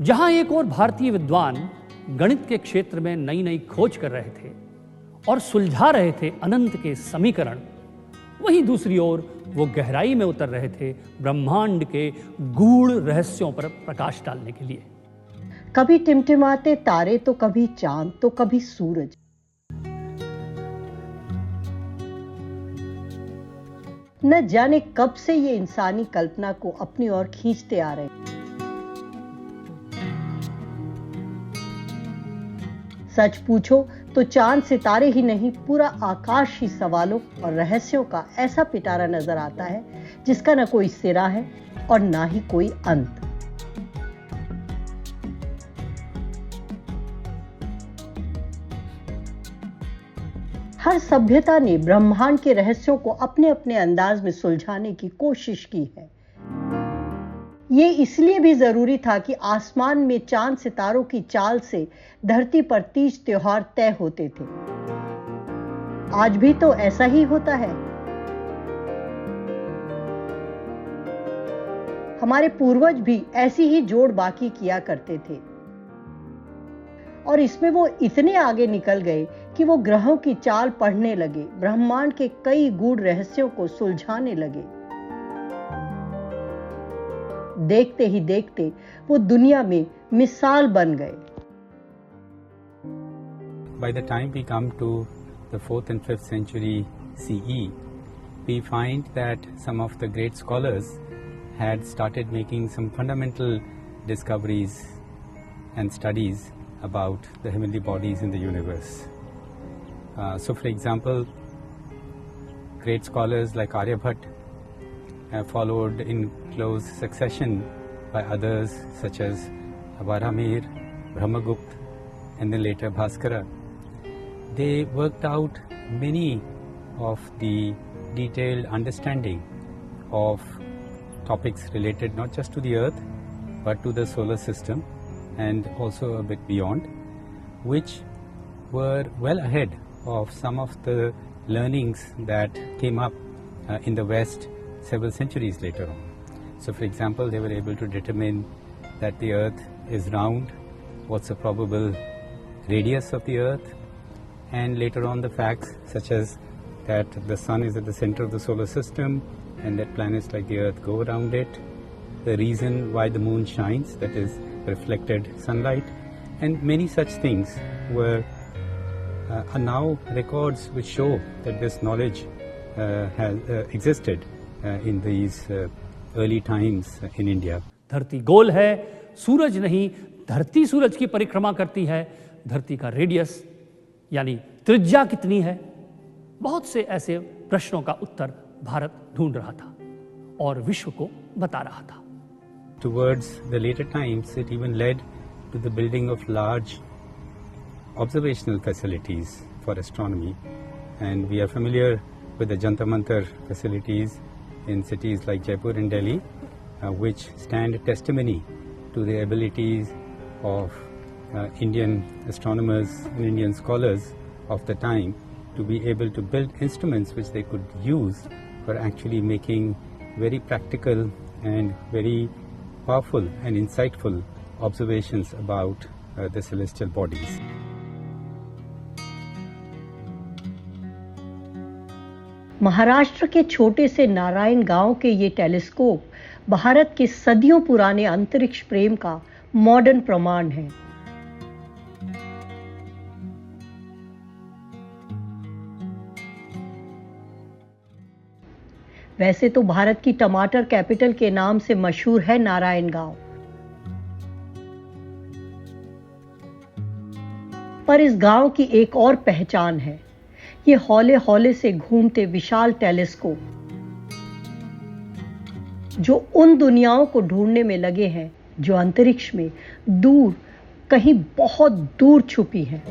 जहां एक और भारतीय विद्वान गणित के क्षेत्र में नई नई खोज कर रहे थे और सुलझा रहे थे अनंत के समीकरण, वहीं दूसरी ओर वो गहराई में उतर रहे थे ब्रह्मांड के गूढ़ रहस्यों पर प्रकाश डालने के लिए। कभी टिमटिमाते तारे तो कभी चांद तो कभी सूरज, न जाने कब से ये इंसानी कल्पना को अपनी ओर खींचते आ रहे। सच पूछो तो चांद सितारे ही नहीं, पूरा आकाश ही सवालों और रहस्यों का ऐसा पिटारा नजर आता है जिसका न कोई सिरा है और ना ही कोई अंत। हर सभ्यता ने ब्रह्मांड के रहस्यों को अपने अपने अंदाज में सुलझाने की कोशिश की है। ये इसलिए भी जरूरी था कि आसमान में चांद सितारों की चाल से धरती पर तीज त्योहार तय होते थे। आज भी तो ऐसा ही होता है। हमारे पूर्वज भी ऐसी ही जोड़ बाकी किया करते थे और इसमें वो इतने आगे निकल गए कि वो ग्रहों की चाल पढ़ने लगे, ब्रह्मांड के कई गूढ़ रहस्यों को सुलझाने लगे। देखते ही देखते वो दुनिया में मिसाल बन गए। By the time we come to the 4th and 5th century CE, we find that some of the great scholars had started making some fundamental discoveries and studies about the heavenly bodies in the universe. So for example, great scholars like Aryabhat followed in close succession by others such as Avaramir, Brahmagupta, and then later Bhaskara. They worked out many of the detailed understanding of topics related not just to the earth but to the solar system and also a bit beyond, which were well ahead of some of the learnings that came up in the West several centuries later on. So for example, they were able to determine that the earth is round, what's the probable radius of the earth, and later on the facts such as that the sun is at the center of the solar system and that planets like the earth go around it, the reason why the moon shines, that is reflected sunlight, and many such things are now records which show that this knowledge has existed in these early times in India. धरती गोल है, सूरज नहीं, धरती सूरज की परिक्रमा करती है। धरती का रेडियस यानी त्रिज्या कितनी है? बहुत से ऐसे प्रश्नों का उत्तर भारत ढूंढ रहा था और विश्व को बता रहा था। Towards the later times, it even led to the building of large observational facilities for astronomy, and we are familiar with the Jantar Mantar facilities in cities like Jaipur and Delhi, which stand testimony to the abilities of Indian astronomers and Indian scholars of the time to be able to build instruments which they could use for actually making very practical and very powerful and insightful observations about the celestial bodies. Maharashtra के छोटे से नारायण गांव के ये telescope Bharat के सदियों पुराने अंतरिक्ष प्रेम का मॉडर्न प्रमाण है। वैसे तो भारत की टमाटर कैपिटल के नाम से मशहूर है नारायण गांव, पर इस गांव की एक और पहचान है, ये हौले हौले से घूमते विशाल टेलीस्कोप जो उन दुनियाओं को ढूंढने में लगे हैं जो अंतरिक्ष में दूर, कहीं बहुत दूर छुपी हैं।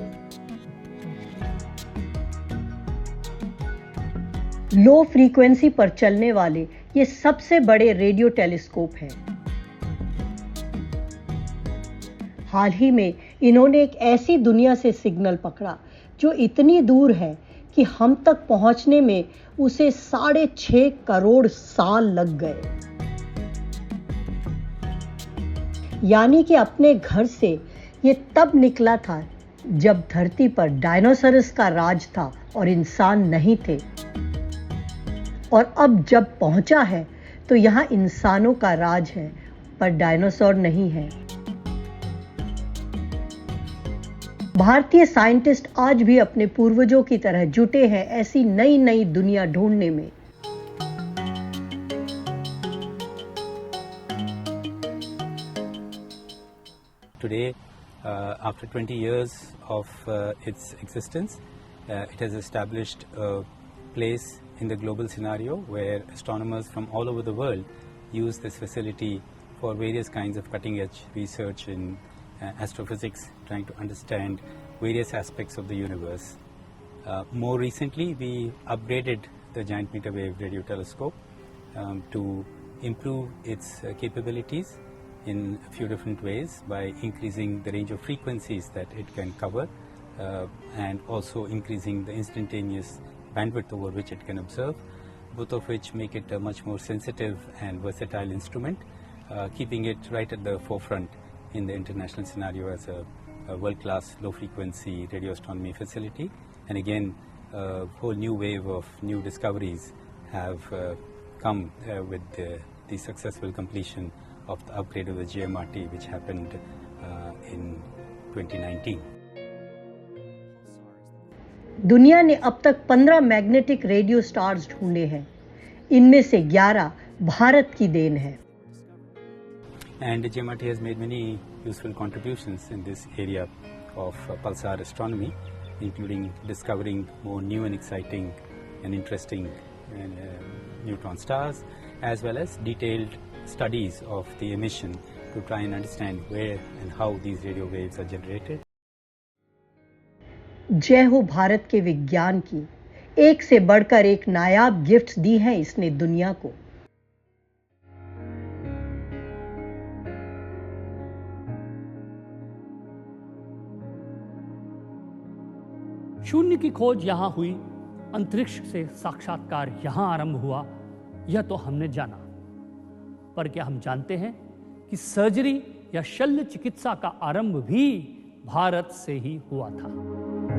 लो फ्रीक्वेंसी पर चलने वाले ये सबसे बड़े रेडियो टेलीस्कोप हैं। हाल ही में इन्होंने एक ऐसी दुनिया से सिग्नल पकड़ा जो इतनी दूर है कि हम तक पहुंचने में उसे 6.5 करोड़ साल लग गए। यानी कि अपने घर से ये तब निकला था जब धरती पर डायनासोरस का राज था और इंसान नहीं थे, और अब जब पहुंचा है तो यहाँ इंसानों का राज है पर डायनासोर नहीं है। भारतीय साइंटिस्ट आज भी अपने पूर्वजों की तरह जुटे हैं ऐसी नई नई दुनिया ढूंढने में। Today, after 20 years of its existence, it has established a place in the global scenario where astronomers from all over the world use this facility for various kinds of cutting-edge research in astrophysics, trying to understand various aspects of the universe. More recently, we upgraded the Giant Meter Wave Radio Telescope to improve its capabilities in a few different ways by increasing the range of frequencies that it can cover and also increasing the instantaneous bandwidth over which it can observe, both of which make it a much more sensitive and versatile instrument, keeping it right at the forefront in the international scenario as a world-class low-frequency radio astronomy facility. And again, a whole new wave of new discoveries have come with the successful completion of the upgrade of the GMRT, which happened in 2019. दुनिया ने अब तक 15 magnetic radio stars ढूंढे हैं, इनमें से 11 भारत की then है। And the GMRT has made many useful contributions in this area of pulsar astronomy, including discovering more new and exciting and interesting neutron stars, as well as detailed studies of the emission to try and understand where and how these radio waves are generated. जय हो भारत के विज्ञान की, एक से बढ़कर एक नायाब gift दी हैं इसने दुनिया को। शून्य की खोज यहां हुई, अंतरिक्ष से साक्षात्कार यहां आरंभ हुआ, यह तो हमने जाना। पर क्या हम जानते हैं कि सर्जरी या शल्य चिकित्सा का आरंभ भी भारत से ही हुआ था।